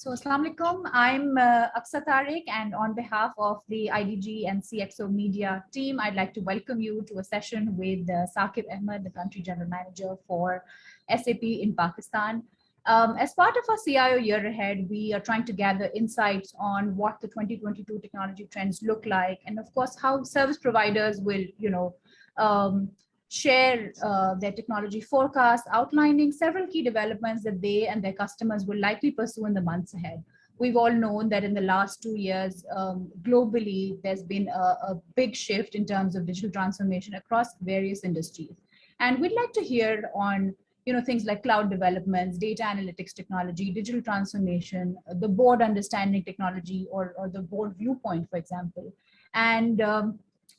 So, Assalamu alaikum. I'm Aksa Tariq, and on behalf of the IDG and CXO Media team, I'd like to welcome you to a session with Saquib Ahmad, the Country General Manager for SAP in Pakistan. As part of our CIO Year Ahead, we are trying to gather insights on what the 2022 technology trends look like, and of course, how service providers will, share their technology forecast, outlining several key developments that they and their customers will likely pursue in the months ahead. We've all known that in the last 2 years, globally, there's been a big shift in terms of digital transformation across various industries. And we'd like to hear on things like cloud developments, data analytics technology, digital transformation, the board understanding technology, or the board viewpoint, for example. And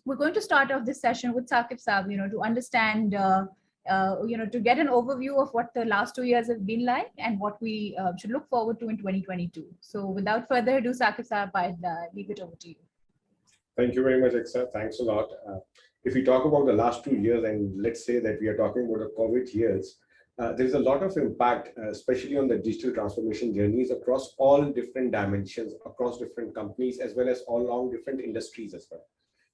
we're going to start off this session with Saquib Saab, to understand, to get an overview of what the last 2 years have been like and what we should look forward to in 2022. So without further ado, Saquib Saab, I'd leave it over to you. Thank you very much, Aksa. Thanks a lot. If we talk about the last 2 years, and let's say that we are talking about the COVID years, there's a lot of impact, especially on the digital transformation journeys across all different dimensions, across different companies, as well as all along different industries as well.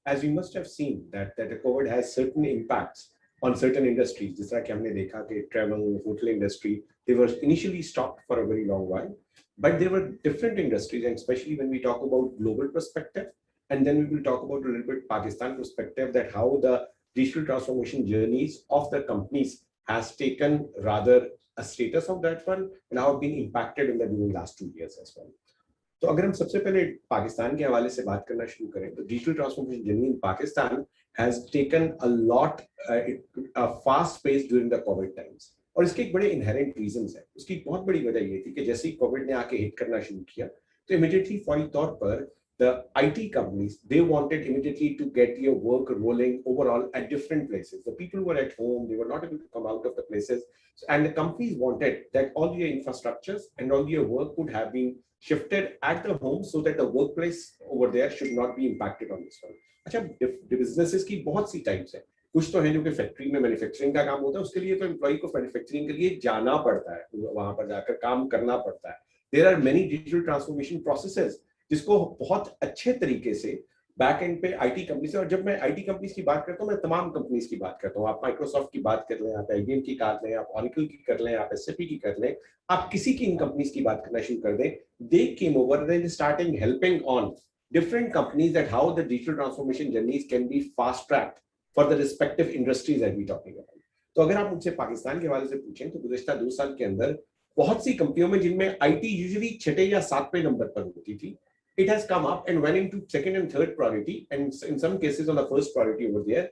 As you must have seen that the COVID has certain impacts on certain industries. Just like हमने देखा कि travel, hotel industry, they were initially stopped for a very long while, but there were different industries, and especially when we talk about global perspective, and then we will talk about a little bit Pakistan perspective, that how the digital transformation journeys of the companies has taken rather a status of that one and how been impacted in the during last 2 years as well. तो अगर हम सबसे पहले पाकिस्तान के हवाले से बात करना शुरू करें तो digital transformation journey in Pakistan has taken a lot fast pace during the Covid times और इसके एक बड़े इनहेरेंट रीजंस हैं. उसकी बहुत बड़ी वजह ये थी कि जैसे ही कोविड ने आके हिट करना शुरू किया तो इमीडिएटली फौरी तौर पर the IT companies, they wanted immediately to get your work rolling overall at different places. The people were at home, they were not able to come out of the places. And the companies wanted that all your infrastructures and all your work could have been shifted at the home so that the workplace over there should not be impacted on this one. अच्छा, businesses की बहुत सी types हैं. कुछ तो है जो कि factory में मैन्युफैक्चरिंग का काम होता है, उसके लिए तो एम्प्लॉय को मैन्युफैक्चरिंग के लिए जाना पड़ता है, वहां पर जाकर काम करना पड़ता है. There are many digital transformation processes जिसको बहुत अच्छे तरीके से बैक एंड पे आईटी कंपनीज, और जब मैं आईटी कंपनीज की बात करता हूँ मैं तमाम कंपनीज की बात करता हूँ. आप माइक्रोसॉफ्ट की बात कर लें, आप आईबीएम की कर लें, आप ऑरेकल की कर लें, आप एसएपी की कर लें, आप किसी की इन कंपनीज की बात करना शुरू कर दें. They came over and starting helping on different companies that how the digital transformation journeys can be fast tracked for the respective industries that we talking about. तो अगर आप मुझसे पाकिस्तान के हवाले से पूछें तो गुज़िश्ता 2 साल के अंदर बहुत सी कंपनियों में जिनमें आईटी यूजुअली 6 या 7वें नंबर पर होती थी, it has come up and went into second and third priority, and in some cases on the first priority over there.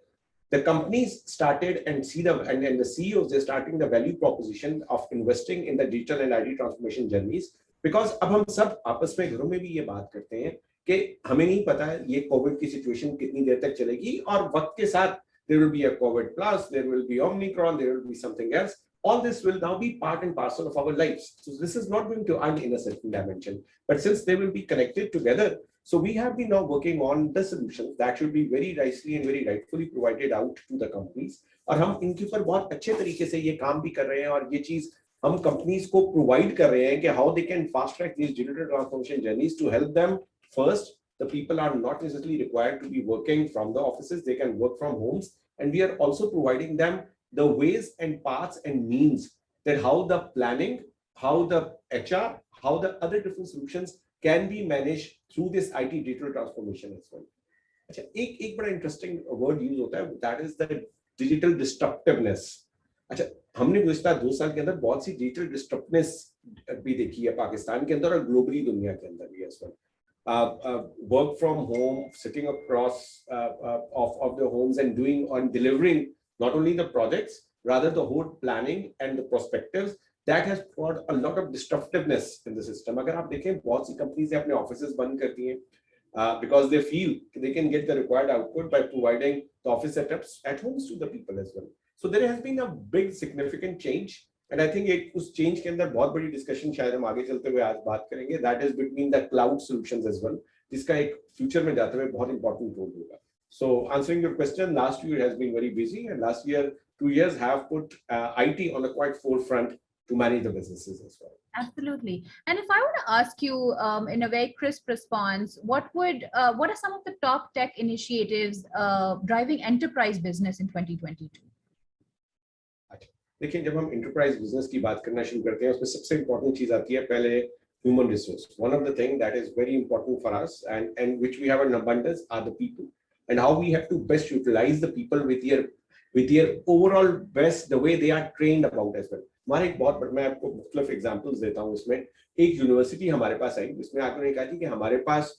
The companies started and the CEOs, they're starting the value proposition of investing in the digital and IT transformation journeys, because अब हम सब आपस में घरों में भी ये बात करते हैं कि हमें नहीं पता है ये कोविड की सिचुएशन कितनी देर तक चलेगी, और वक्त के साथ there will be a COVID plus, there will be Omicron, there will be something else. All this will now be part and parcel of our lives. So this is not going to end in a certain dimension, but since they will be connected together, so we have been now working on the solutions that should be very nicely and very rightfully provided out to the companies. और हम इनके ऊपर बहुत अच्छे तरीके से ये काम भी कर रहे हैं, और ये चीज हम कंपनीज को प्रोवाइड कर रहे हैं कि how they can fast track these digital transformation journeys to help them. First, the people are not necessarily required to be working from the offices; they can work from homes, and we are also providing them the ways and paths and means that how the planning, how the HR, how the other different solutions can be managed through this IT digital transformation as well. अच्छा, एक बड़ा interesting word use होता है, that is the digital disruptiveness. अच्छा, हमने गुज़िश्ता 2 साल के अंदर बहुत सी digital disruptiveness भी देखी है पाकिस्तान के अंदर और ग्लोबली दुनिया के अंदर भी as well. Work from home, sitting across of the homes and doing on delivering not only the projects, rather the whole planning and the perspectives, that has brought a lot of disruptiveness in the system. अगर आप देखें बहुत सी companies ने अपने offices बंद कर दिए because they feel they can get the required output by providing the office setups at homes to the people as well. So there has been a big significant change, and I think एक उस change के अंदर बहुत बड़ी discussion शायद हम आगे चलते हुए आज बात करेंगे. That is between the cloud solutions as well, जिसका एक future में जाते हुए बहुत important role होगा. So answering your question, last year has been very busy, and last year 2 years have put IT on the quite forefront to manage the businesses as well. Absolutely. And if I were to ask you in a very crisp response, what are some of the top tech initiatives driving enterprise business in 2022? देखिए जब हम enterprise business की बात करना शुरू करते हैं उसमें सबसे important चीज आती है पहले human resource. One of the things that is very important for us and which we have in abundance are the people and how we have to best utilize the people with their overall best the way they are trained about as well. हमारे एक बहुत मैं आपको मुख्तलिफ examples देता हूँ इसमें एक यूनिवर्सिटी हमारे पास आई जिसमें आकर उन्होंने कहा कि हमारे पास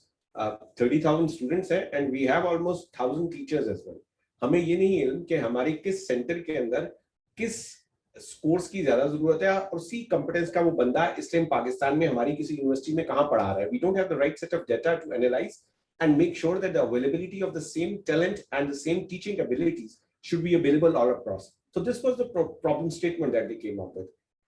30,000 स्टूडेंट्स हैं and we have almost 1,000 teachers as well. हमें ये नहीं है कि हमारे किस सेंटर के अंदर किस स्कोर्स की ज्यादा जरूरत है और उसी कॉम्पिटेंस का वो बंदा इस टाइम पाकिस्तान में हमारी किसी यूनिवर्सिटी में कहां पढ़ा रहा है. We don't have the right set of data to analyse and make sure that the availability of the same talent and the same teaching abilities should be available all across. So this was the problem statement that they came up with.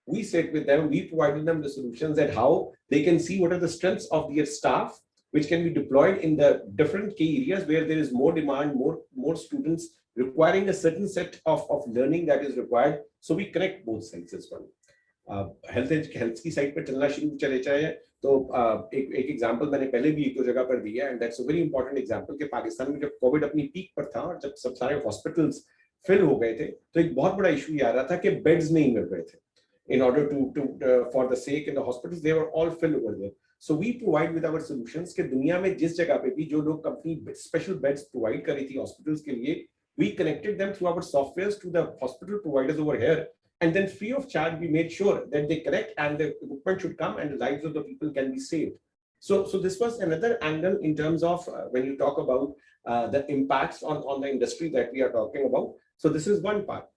We sat with them, we provided them the solutions and how they can see what are the strengths of their staff, which can be deployed in the different key areas where there is more demand, more students requiring a certain set of learning that is required. So we connect both sides as well. Health की side पर चलना शुरू चले जाए तो एक example मैंने पहले भी एक दो जगह पर दिया and that's a very important example कि पाकिस्तान में जब कोविड अपनी पीक पर था और जब सब सारे हॉस्पिटल्स फिल हो गए थे तो एक बहुत बड़ा इशू ये आ रहा था कि बेड्स नहीं मिल रहे थे. In order to for the sake in the hospitals they were all filled over there. So we provide with our solutions कि दुनिया में जिस जगह पे भी जो लोग कंपनी स्पेशल बेड्स प्रोवाइड कर रही थी हॉस्पिटल्स के लिए we connected them through our softwares to the hospital providers over here. And then free of charge, we made sure that they connect and the equipment should come and the lives of the people can be saved. So this was another angle in terms of when you talk about the impacts on the industry that we are talking about. So this is one part.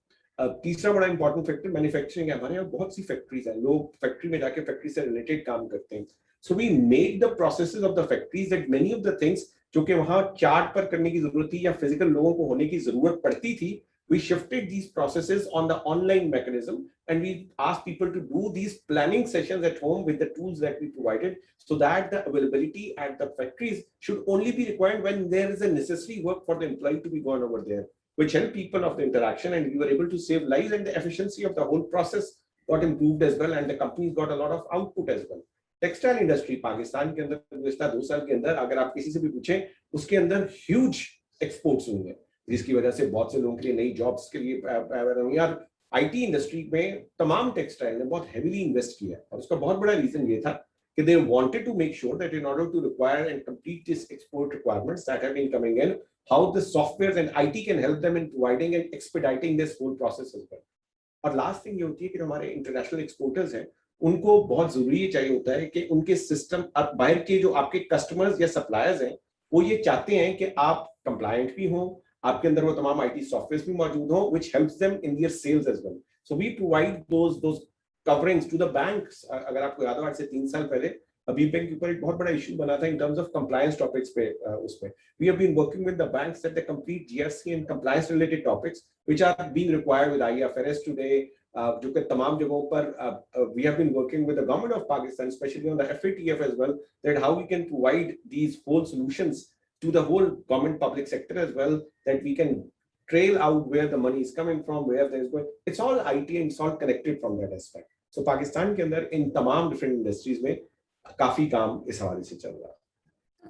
तीसरा बड़ा important factor manufacturing है. हमारे यहाँ बहुत सी factories हैं. लोग factory में जाके factory से related काम करते हैं. So we made the processes of the factories that many of the things जो कि वहाँ चार्ट पर करने की जरूरत थी या फिजिकल लोगों को होने की जरूरत पड़ती थी, we shifted these processes on the online mechanism and we asked people to do these planning sessions at home with the tools that we provided so that the availability at the factories should only be required when there is a necessary work for the employee to be gone over there, which helped people of the interaction and we were able to save lives and the efficiency of the whole process got improved as well and the companies got a lot of output as well. Textile industry Pakistan के अंदर पिछले 2 साल के अंदर अगर आप किसी से भी पूछें उसके अंदर ह्यूज एक्सपोर्ट्स हुए हैं जिसकी वजह से बहुत से लोगों के लिए नई जॉब्स के लिए यार आईटी इंडस्ट्री में तमाम टेक्सटाइल ने बहुत हेवीली इन्वेस्ट किया और उसका बहुत बड़ा रीजन ये था कि they wanted to make sure that in order to require and complete this export requirements that have been coming in, how the software and IT can help them in providing and expediting this whole process as well. और last thing ये होती है कि हमारे international exporters हैं उनको बहुत जरूरी ये चाहिए होता है कि उनके सिस्टम बाहर के जो आपके कस्टमर्स या सप्लायर्स हैं वो ये चाहते हैं कि आप कंप्लायंट भी हों आपके अंदर वो तमाम आईटी सॉफ्टवेयर्स भी मौजूद हों which helps them in their sales as well. So we provide those coverings to the banks. अगर आपको याद हो आज से 3 साल पहले अभी बैंक के ऊपर एक बहुत बड़ा इशू बना था in terms of compliance topics पे उसमें we have been working with the banks that they complete GRC and compliance related topics which are being required with IFRS today. जो कि तमाम जगहों पर we have been working with the government of Pakistan especially on the FATF as well that how we can provide these whole solutions to the whole government public sector as well that we can trail out where the money is coming from where there is going. It's all IT and it's all connected from that aspect. So Pakistan के अंदर इन तमाम different industries में काफी काम इस हवाले से चल रहा है.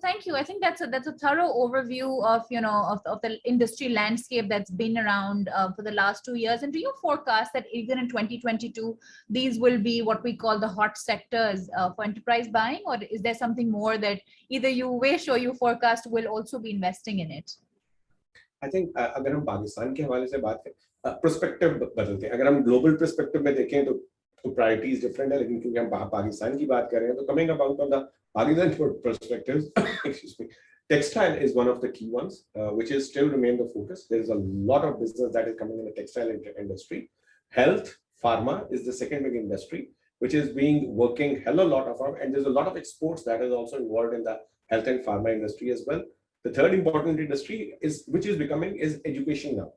Thank you. I think that's a thorough overview of of the industry landscape that's been around for the last 2 years. And do you forecast that even in 2022 these will be what we call the hot sectors for enterprise buying, or is there something more that either you wish or you forecast will also be investing in it? I think अगर हम पाकिस्तान के हवाले से बात करें perspective बदलते हैं. अगर हम ग्लोबल पर्सपेक्टिव में देखें तो प्रायोरिटीज डिफरेंट है लेकिन क्योंकि हम पाकिस्तान की बात कर रहे हैं तो coming about on the Pakistan perspectives, excuse me, textile is one of the key ones, which is still remain the focus. There is a lot of business that is coming in the textile industry. Health, pharma is the second big industry, which is being working hell a lot of, and there's a lot of exports that is also involved in the health and pharma industry as well. The third important industry which is becoming is education now.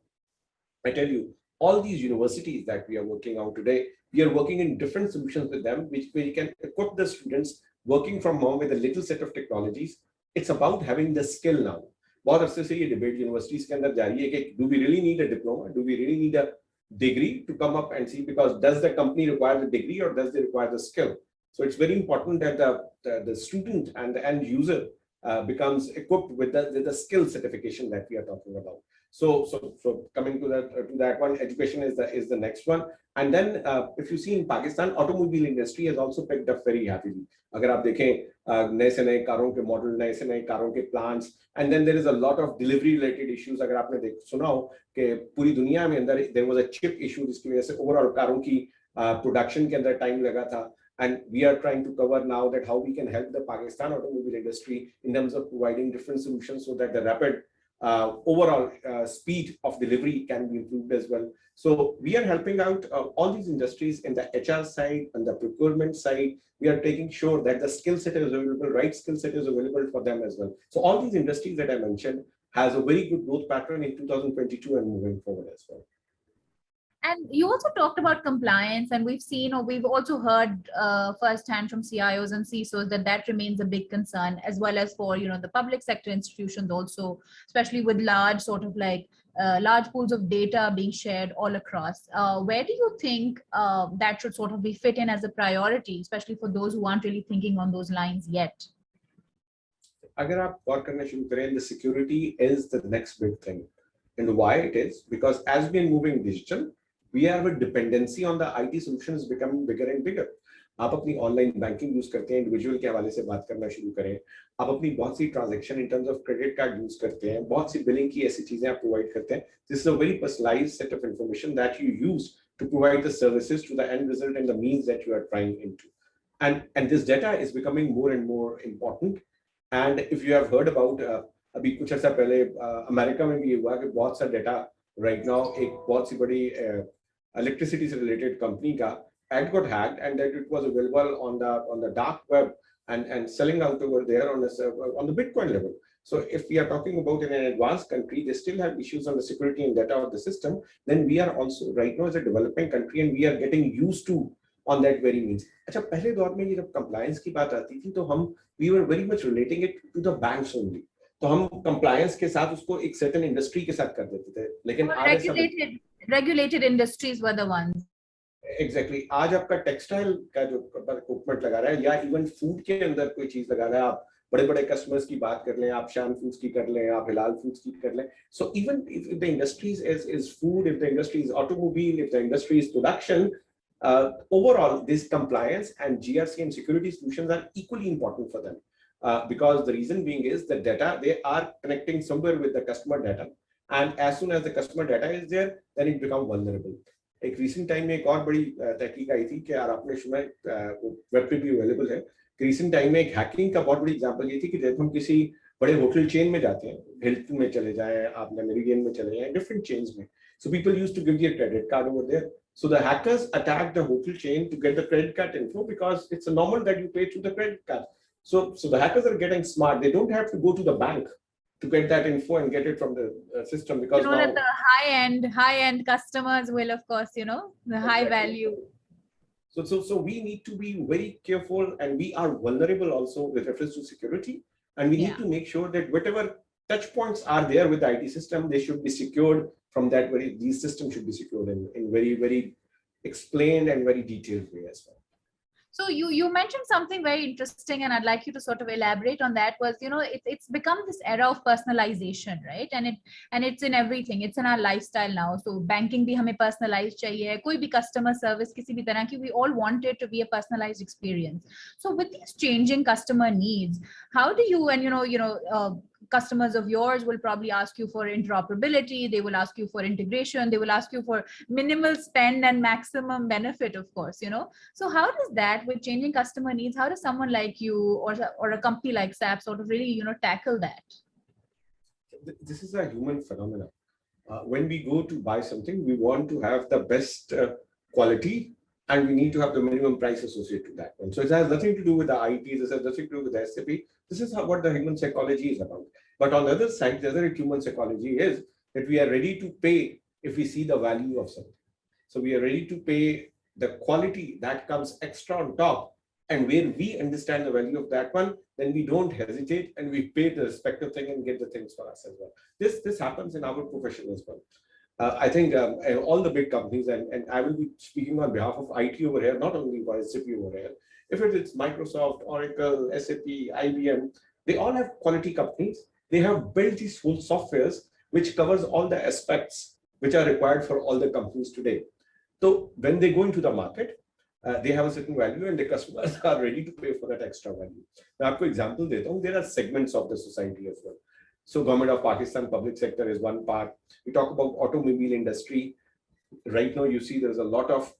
I tell you, all these universities that we are working on today, we are working in different solutions with them, which we can equip the students working from home with a little set of technologies. It's about having the skill now. बहुत अरसे से ये debate universities के अंदर जारी है कि do we really need a diploma? Do we really need a degree to come up and see, because does the company require the degree or does they require the skill? So it's very important that the student and the end user becomes equipped with the skill certification that we are talking about. So coming to that one, education is the next one. And then if you see in Pakistan, automobile industry has also picked up very heavily. अगर आप देखें नए से नए कारों के model, नए से नए कारों के plans, and then there is a lot of delivery related issues. अगर आपने सुना हो कि पूरी दुनिया में अंदर there was a chip issue जिसकी वजह से ओवरऑल कारों की प्रोडक्शन के अंदर टाइम लगा था. And we are trying to cover now that how we can help the Pakistan automobile industry in terms of providing different solutions so that the rapid overall speed of delivery can be improved as well. So we are helping out all these industries in the HR side and the procurement side. We are taking sure that the skill set is available, right skill set is available for them as well. So all these industries that I mentioned has a very good growth pattern in 2022 and moving forward as well. And you also talked about compliance, and we've seen, or we've also heard firsthand from CIOs and CISOs that remains a big concern, as well as for, the public sector institutions also, especially with large sort of like large pools of data being shared all across. Where do you think that should sort of be fit in as a priority, especially for those who aren't really thinking on those lines yet? अगर आप गौर करना शुरू करें, the security is the next big thing. And why it is? Because as we are moving digital, we have a dependency on the IT solutions becoming bigger and bigger. आप अपनी online banking use करते हैं, individual के हवाले से बात करना शुरू करें, आप अपनी बहुत सी transaction in terms of credit card use करते हैं, बहुत सी बिलिंग की ऐसी चीजें आप प्रोवाइड करते हैं. This is a very personalised set of information that you use to provide the services to the end result and the means that you are trying into. And this data is becoming more and more important. And if you have heard about अभी कुछ अर्सा पहले America में भी हुआ कि बहुत सा data right now एक बहुत सी बड़ी electricity related company had got hacked, and that it was available on the dark web and selling out over there on the Bitcoin level. So if we are talking about in an advanced country, they still have issues on the security and data of the system. Then we are also right now as a developing country, and we are getting used to on that very means. अच्छा पहले दौर में जब compliance की बात आती थी तो we were very much relating it to the banks only. तो हम compliance के साथ उसको एक certain industry के साथ कर देते थे. लेकिन regulated industries were the ones. Exactly. आज आपका टेक्सटाइल का जो इक्विपमेंट लगा रहा है या इवन फूड के अंदर कोई चीज लगा रहा है, आप बड़े बड़े कस्टमर्स की बात कर लें, आप शान फूड्स की कर लें, आप हिलाल फूड्स की कर लें. So even if the industries is food, if the industry is automobile, if the industry is production, overall this compliance and GRC and security solutions are equally important for them. Because the reason being is the data, they are connecting somewhere with the customer data. And as soon as the customer data is there, then it becomes vulnerable. एक recent time में एक और बड़ी तहकीक आई थी कि यार आपने सुना वेब पे भी अवेलेबल है कि recent time में एक हैकिंग का बहुत बड़ी एग्जांपल ये थी कि जब हम किसी बड़े होटल चेन में जाते हैं, हिल्टन में चले जाएं, आपने मेरिडियन में चले जाएं, different chains में, so people used to give their credit card over there. So the hackers attacked the hotel chain to get the credit card info because it's a normal that you pay through the credit card. So the hackers are getting smart. They don't have to go to the bank to get that info and get it from the system, because now that the high-end customers will, of course, the high value. So we need to be very careful, and we are vulnerable also with reference to security, and we need to make sure that whatever touch points are there with the IT system, they should be secured from that these systems should be secured in very, very explained and very detailed way as well. So you mentioned something very interesting, and I'd like you to sort of elaborate on that. Was it's become this era of personalization, right? And it's in everything. It's in our lifestyle now. So banking bhi hame personalized chahiye, koi bhi customer service kisi bhi tarah ki, we all want it to be a personalized experience. So with these changing customer needs, how do you, and customers of yours will probably ask you for interoperability, they will ask you for integration, they will ask you for minimal spend and maximum benefit, of course, So how does that, with changing customer needs, how does someone like you or a company like SAP sort of really, tackle that? This is a human phenomenon. When we go to buy something, we want to have the best quality, and we need to have the minimum price associated to that one. So it has nothing to do with the IT, this has nothing to do with the SAP. This is what the human psychology is about. But on the other side, the other human psychology is that we are ready to pay if we see the value of something. So we are ready to pay the quality that comes extra on top, and where we understand the value of that one, then we don't hesitate and we pay the respective thing and get the things for us as well. This happens in our profession as well. I think and all the big companies, and I will be speaking on behalf of IT over here, not only for SAP over here. If it's Microsoft, Oracle, SAP, IBM, they all have quality companies. They have built these full softwares which covers all the aspects which are required for all the companies today. So when they go into the market, they have a certain value and the customers are ready to pay for that extra value. Now, for example, there are segments of the society as well. So government of Pakistan, public sector is one part. We talk about automobile industry. Right now, you see there's a lot of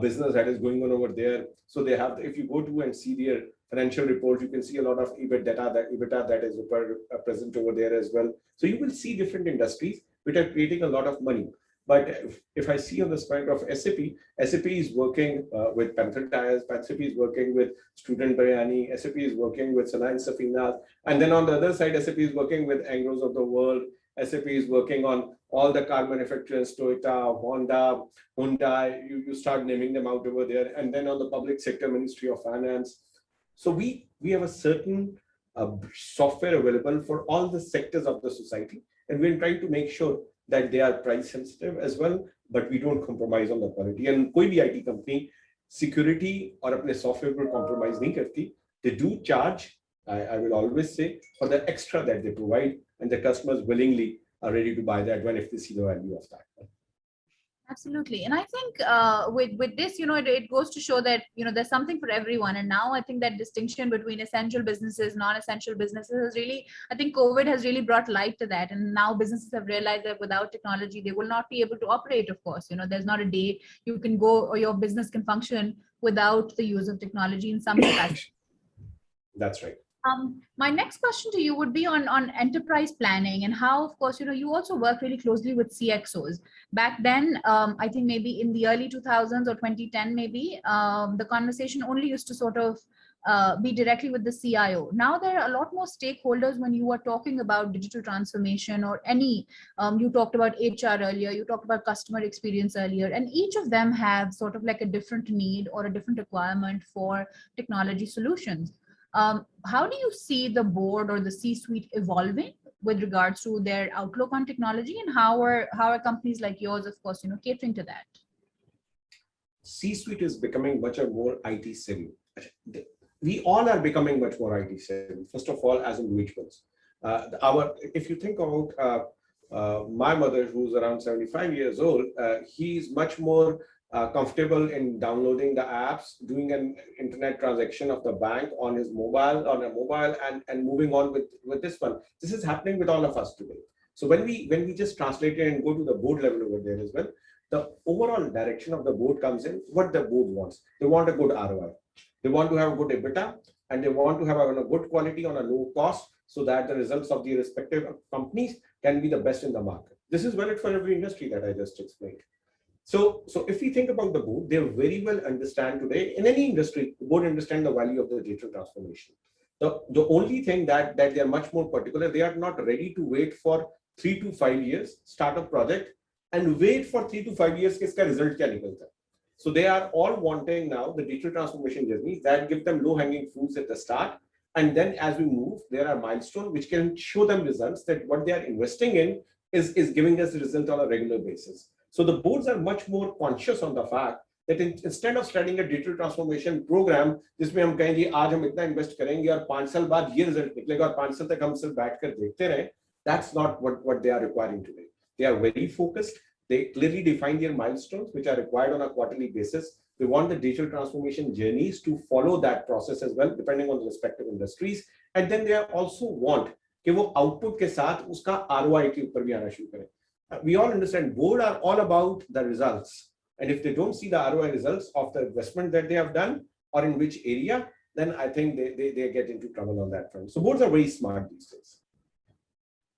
business that is going on over there. So they have, if you go to and see their financial reports, you can see a lot of EBITDA that is present over there as well. So you will see different industries which are creating a lot of money. But if I see on the spectrum of SAP, SAP is working with Panther Tires, SAP is working with Student Biryani, SAP is working with Sana and Safina. And then on the other side, SAP is working with Anglos of the world. SAP is working on all the car manufacturers, Toyota, Honda, Hyundai, you start naming them out over there. And then on the public sector, Ministry of Finance. So we have a certain software available for all the sectors of the society. And we're trying to make sure that they are price sensitive as well, but we don't compromise on the quality. And koi bhi IT company security or apne software पर compromise nahi karti. They do charge, I will always say, for the extra that they provide, and the customers willingly are ready to buy that one if they see the value of that. Absolutely. And I think with this, it goes to show that, there's something for everyone. And now I think that distinction between essential businesses, non-essential businesses is really, I think COVID has really brought light to that. And now businesses have realized that without technology, they will not be able to operate, of course. There's not a day you can go or your business can function without the use of technology in some capacity. That's right. My next question to you would be on enterprise planning and how, of course, you also work really closely with CXOs. Back then, I think maybe in the early 2000s or 2010, maybe the conversation only used to sort of be directly with the CIO. Now there are a lot more stakeholders when you are talking about digital transformation or any, you talked about HR earlier, you talked about customer experience earlier, and each of them have sort of like a different need or a different requirement for technology solutions. How do you see the board or the C-suite evolving with regards to their outlook on technology, and how are companies like yours, of course, catering to that? C-suite is becoming much more IT savvy. We all are becoming much more IT savvy. First of all, as individuals, if you think about my mother, who's around 75 years old, he's much more comfortable in downloading the apps, doing an internet transaction of the bank on his mobile, and moving on with this one. This is happening with all of us today. So when we just translate it and go to the board level over there as well, the overall direction of the board comes in what the board wants. They want a good ROI. They want to have a good EBITDA, and they want to have a good quality on a low cost so that the results of the respective companies can be the best in the market. This is valid for every industry that I just explained. So if we think about the board, they very well understand today, in any industry, the board understand the value of the digital transformation. The only thing that they are much more particular, they are not ready to wait for 3 to 5 years, start a project, and wait for 3 to 5 years, kiska result kya nikalta. So they are all wanting now the digital transformation journey that give them low-hanging fruits at the start. And then as we move, there are milestones which can show them results that what they are investing in is giving us the result on a regular basis. So the boards are much more conscious on the fact that instead of starting a digital transformation program, जिसमें हम कहेंगे आज हम इतना invest करेंगे और 5 साल बाद ये result निकलेगा और 5 साल तक हम सिर्फ बैठकर देखते रहें, that's not what they are requiring today. They are very focused. They clearly define their milestones which are required on a quarterly basis. They want the digital transformation journeys to follow that process as well, depending on the respective industries. And then they also want कि वो output के साथ उसका ROI के ऊपर भी आना शुरू करें. We all understand board are all about the results, and if they don't see the ROI results of the investment that they have done or in which area, then I think they get into trouble on that front. So boards are very smart these days.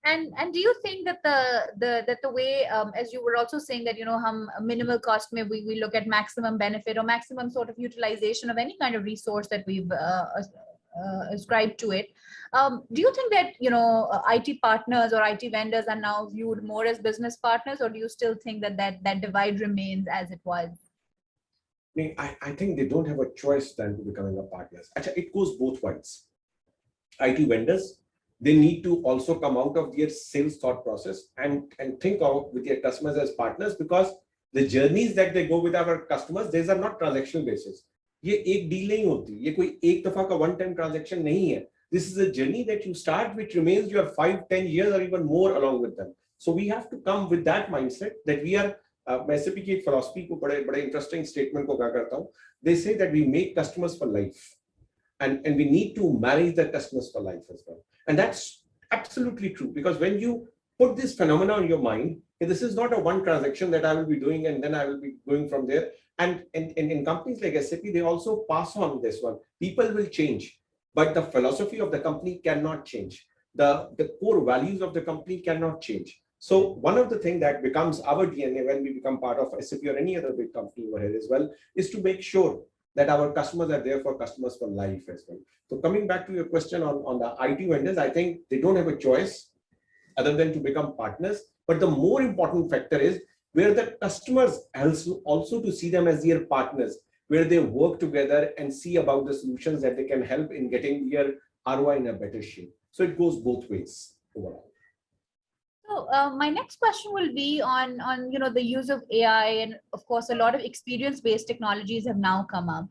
And do you think that the way, as you were also saying that hum minimal cost mein we look at maximum benefit or maximum sort of utilization of any kind of resource that we've ascribed to it. Do you think that IT partners or IT vendors are now viewed more as business partners, or do you still think that divide remains as it was? I think they don't have a choice then to becoming a partners. It goes both ways. IT vendors they need to also come out of their sales thought process and think of with their customers as partners, because the journeys that they go with our customers, these are not transactional basis. ये एक deal नहीं होती, ये कोई एक दफा का one time transaction नहीं है. This is a journey that you start, which remains your 5-10 years or even more along with them. So we have to come with that mindset that we are. मैं SAP की एक philosophy को बड़े interesting statement को क्या करता हूँ. They say that we make customers for life, and we need to manage the customers for life as well. And that's absolutely true, because when you put this phenomena in your mind, this is not a one transaction that I will be doing and then I will be going from there. And in companies like SAP, they also pass on this one. People will change, but the philosophy of the company cannot change. The core values of the company cannot change. So one of the things that becomes our DNA when we become part of SAP or any other big company over here as well is to make sure that our customers are there for customers for life as well. So coming back to your question on the IT vendors, I think they don't have a choice other than to become partners. But the more important factor is where the customers also to see them as their partners, where they work together and see about the solutions that they can help in getting their ROI in a better shape. So it goes both ways overall. So my next question will be on the use of AI, and of course a lot of experience-based technologies have now come up.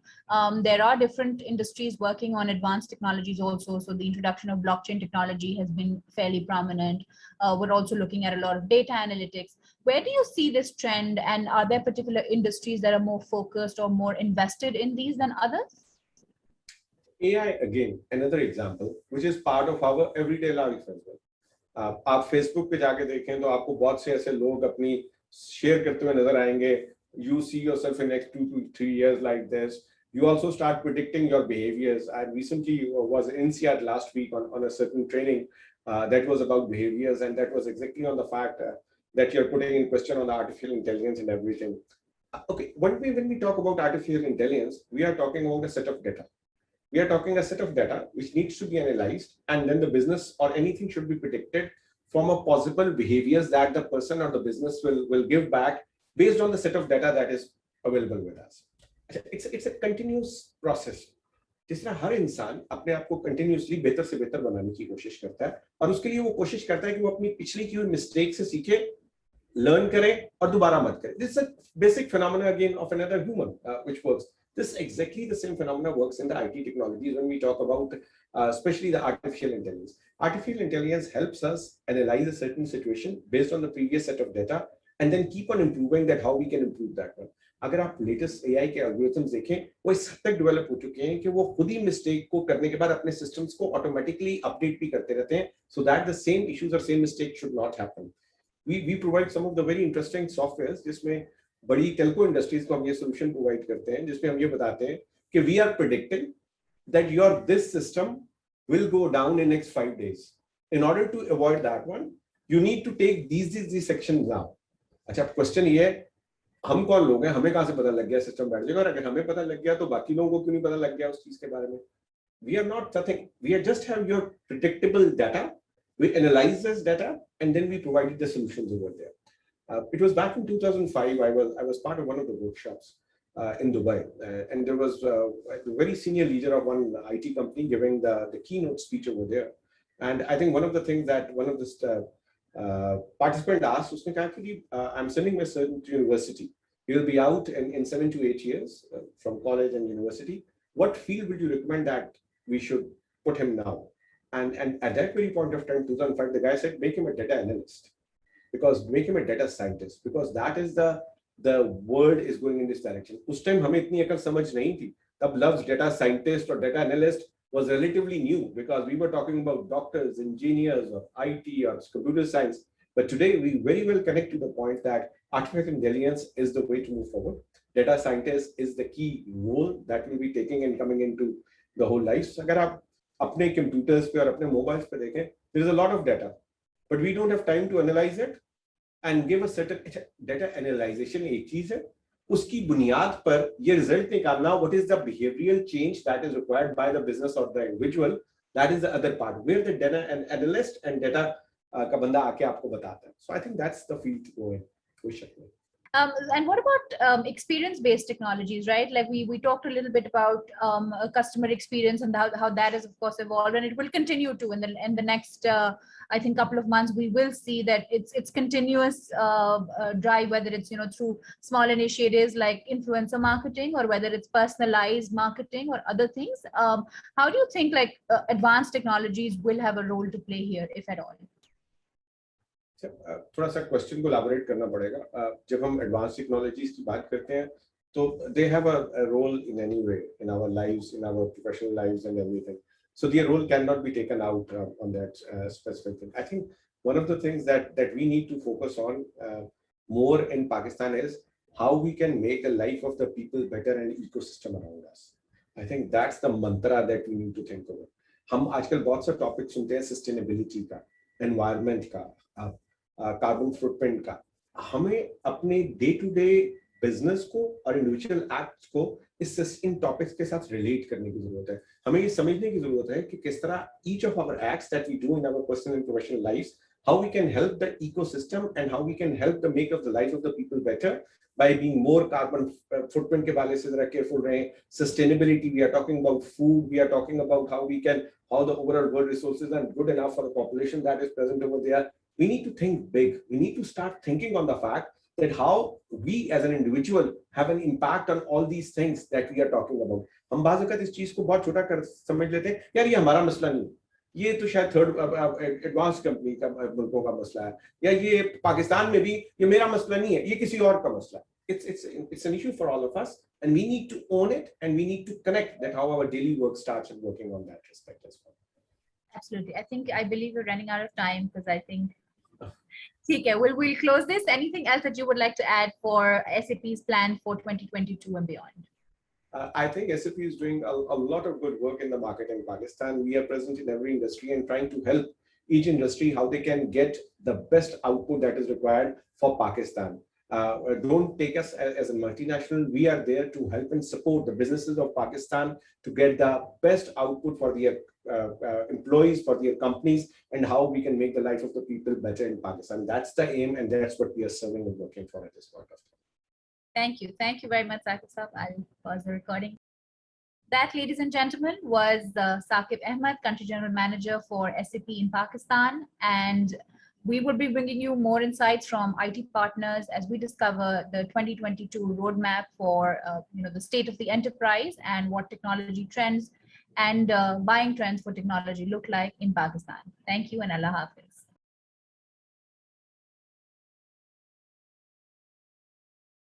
There are different industries working on advanced technologies also. So the introduction of blockchain technology has been fairly prominent. We're also looking at a lot of data analytics. Where do you see this trend, and are there particular industries that are more focused or more invested in these than others? AI, again, another example, which is part of our everyday life as well. आप Facebook पे जाके देखें तो आपको बहुत से ऐसे लोग अपनी शेयर करते हुए नजर आएंगे. You see yourself in next 2 to 3 years like this. You also start predicting your behaviors. I recently was in INSEAD last week on a certain training that was about behaviors, and that was exactly on the fact that you're putting in question on the artificial intelligence and everything. Okay, when we talk about artificial intelligence, we are talking about a set of data. We are talking a set of data which needs to be analyzed, and then the business or anything should be predicted from a possible behaviors that the person or the business will give back based on the set of data that is available with us. It's a continuous process. जिस तरह हर इंसान अपने आप को continuously बेहतर से बेहतर बनाने की कोशिश करता है, और उसके लिए वो कोशिश करता है कि वो अपनी पिछली की हुई मिस्टेक से सीखे, लर्न करे और दोबारा मत करे. This is a basic phenomena again of another human which works. This exactly the same phenomena works in the IT technologies when we talk about especially the artificial intelligence. Artificial intelligence helps us analyze a certain situation based on the previous set of data and then keep on improving that how we can improve that one. अगर आप latest AI के algorithms देखें, वो इस हद तक develop हो चुके हैं कि वो खुद ही मिस्टेक को करने के बाद अपने सिस्टम्स को ऑटोमेटिकली अपडेट भी करते रहते हैं, so that the same issues or same mistakes should not happen. We provide some of the very interesting softwares जिसमें बड़ी टेलको इंडस्ट्रीज को हम ये सोल्यूशन प्रोवाइड करते हैं, जिसमें हम ये बताते हैं कि we are predicting that your this system will go down in next 5 days. In order to avoid that one, you need to take these sections now. अच्छा, क्वेश्चन ये है, हम कौन लोग हैं, हमें कहाँ से पता लग गया सिस्टम बैठ जाएगा, और अगर हमें पता लग गया तो बाकी लोगों को क्यों नहीं पता लग गया उस चीज के बारे में. We are not nothing. We are just have your predictable data. We analyze this data and then we provide the solutions over there. It was back in 2005. I was part of one of the workshops in Dubai, and there was a very senior leader of one IT company giving the keynote speech over there. And I think one of the things that one of this participant asked, उसने कहा कि I'm sending my son to university. He will be out in 7 to 8 years from college and university. What field would you recommend that we should put him now? And at that very point of time, 2005, the guy said, make him a data analyst. Because make him a data scientist, because that is the world is going in this direction. उस time हमें इतनी अकल समझ नहीं थी. तब loves data scientist or data analyst was relatively new, because we were talking about doctors, engineers, or IT or computer science. But today we very well connect to the point that artificial intelligence is the way to move forward. Data scientist is the key role that will be taking and coming into the whole life. अगर आप अपने computers पे और अपने mobiles पे देखें, there is a lot of data, but we don't have time to analyze it and give a certain data analyzation. एक चीज है, उसकी बुनियाद पर ये रिजल्ट निकालना, what is the behavioral change that is required by the business or the individual, that is the other part where the data analyst and data का बंदा आके आपको बताता है. So I think that's the field to go in. And what about experience-based technologies, right? Like we talked a little bit about customer experience and how that is of course evolved, and it will continue to in the next I think couple of months. We will see that it's continuous drive, whether it's through small initiatives like influencer marketing, or whether it's personalized marketing or other things. How do you think like advanced technologies will have a role to play here, if at all? थोड़ा सा question को elaborate करना पड़ेगा. जब हम advance technologies की बात करते हैं तो they have a role in any way in our lives, in our professional lives and everything. So their role cannot be taken out on that specific thing. I think one of the things that we need to focus on more in Pakistan is how we can make the life of the people better and ecosystem around us. I think that's the mantra that we need to think over. हम आजकल बहुत से topic सुनते हैं sustainability का, environment का, carbon footprint का. हमें अपने डे टू डे बिजनेस को और इंडिविजुअल एक्ट्स को इन टॉपिक्स के साथ रिलेट करने की जरूरत है. हमें ये समझने की जरूरत है कि किस तरह each of our acts that we do in our personal and professional lives, how we can help the ecosystem and how we can help the make of the life of the people better by being more carbon footprint के वाले से जरा careful रहें. Sustainability, we are talking about food, we are talking about how the overall world resources are good enough for the population that is present over there. We need to think big. We need to start thinking on the fact that how we as an individual have an impact on all these things that we are talking about. हम बाज़ वक़्त इस चीज़ को बहुत छोटा कर समझ लेते हैं, यार ये हमारा मसला नहीं, ये तो शायद थर्ड एडवांस कंपनी का मुल्कों का मसला है, या ये पाकिस्तान में भी ये मेरा मसला नहीं है, ये किसी और का मसला है. It's an issue for all of us, and we need to own it, and we need to connect that how our daily work starts and working on that respect as well. Absolutely. I believe we're running out of time, because I think okay, we'll close this. Anything else that you would like to add for SAP's plan for 2022 and beyond? I think SAP is doing a lot of good work in the market in Pakistan. We are present in every industry and trying to help each industry how they can get the best output that is required for Pakistan. Don't take us as a multinational. We are there to help and support the businesses of Pakistan to get the best output for their employees, for their companies, and how we can make the life of the people better in Pakistan. That's the aim, and that's what we are serving and working for at this point of time. Thank you. Thank you very much, Saquib. I'll pause the recording. That, ladies and gentlemen, was Saquib Ahmad, Country General Manager for SAP in Pakistan. And we will be bringing you more insights from IT partners as we discover the 2022 roadmap for the state of the enterprise and what technology trends and buying trends for technology look like in Pakistan. Thank you, and Allah Hafiz.